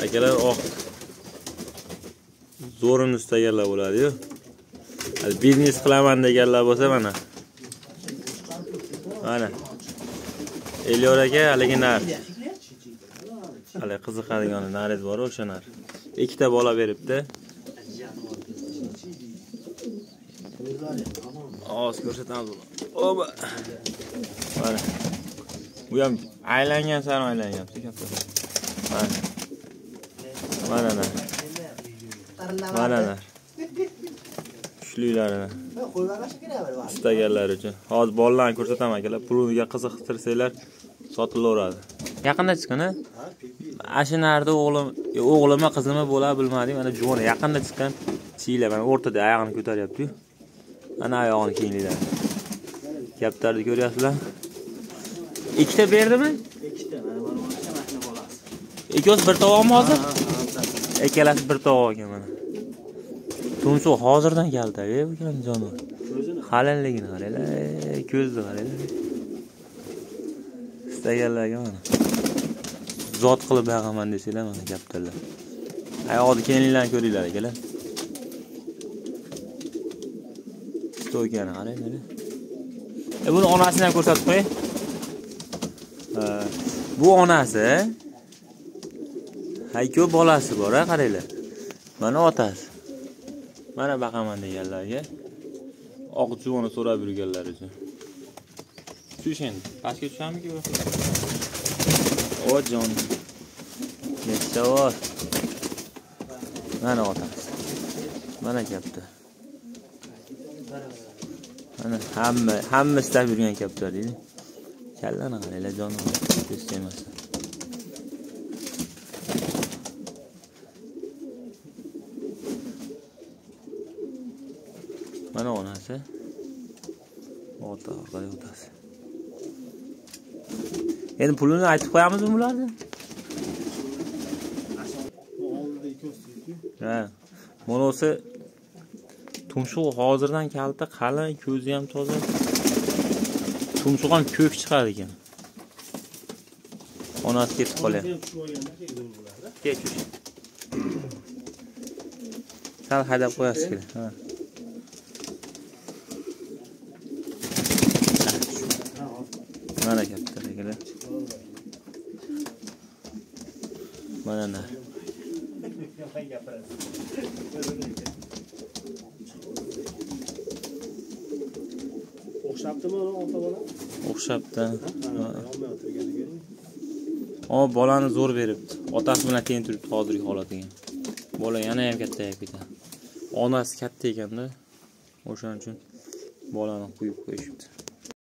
Akalar oq zo'rini istaganlar bo'ladi-yu. Biznes qilaman deganlar bo'lsa mana. Mana. Elyor aka haligi nar. Hali qiziqadigan nariz bor o'sha nar. Ikkita bola beribdi. Oz ko'rsatamiz. Oba. Mana. Bu ham aylangan sari aylangan. Mana. Mana. Mana. Kuchlilarini. Istaganlar uchun. Hozir bolalarni ko'rsataman akalar. Pulga qiziqtirsanglar sotilaveradi. Yaqinda chiqqan-a? Ashinarda o'g'limi, qizimi bo'la bilmadim. Mana juvon yaqinda chiqqan. Chiyla mana o'rtada oyog'ini ko'taryapti-yu. Mana oyog'ini kengliklar. Kaptarni ko'ryapsizlar? Ikkita berdimi? Ikkita. Mana mashina bolasi. Ikkosi bir tovoqmi hozir? Ikkalasi bir tovoq ekan mana. Tumshuq hozirdan keldi-yu bu jonivor. Qalinligini qaranglar, ko'zni qaranglar. Istaganlarga mana. Zot qilib baqaman desanglar mana kaptarlar. Oyog'ini kengliklarni ko'ringlar akalar. Stoykani qaranglar. Buni onasini ham ko'rsatib qo'y. Bu onasi. Hayko bolasi bor, qaranglar. Mana otasi. Mana baqaman deganlarga. Oq juvoni so'rab yurganlar uchun. Tush endi. Pastga tushamiki bu? O jon. Yetavor. Mana otasi. Mana kaptar. Mana hamma istab yurgan kaptar deydi. Kallani qaranglar jonim. Ko'rsamayman. Mana onasi. Otasi. Endi pulini aytib qo'yamizmi bularni? Ha. Monosi tumshuq hozirdan kalta, qalin, ko'zi ham toza. Tumshuq ham ko'k chiqar ekan. Onasi ketib qolyapti. Kech. Sal haydab qo'yasiz kerak. Ha. Mana kaptar akalar. Mana nar. O'xshabdimi ota bola? O'xshabdi. O bolani zo'r beribdi. Otasi bilan teng turibdi hozirgi holatiga. Bola yana ham kattayib ketadi. Onasi katta ekanda, o'shaning uchun bolani qo'yib qo'yishibdi.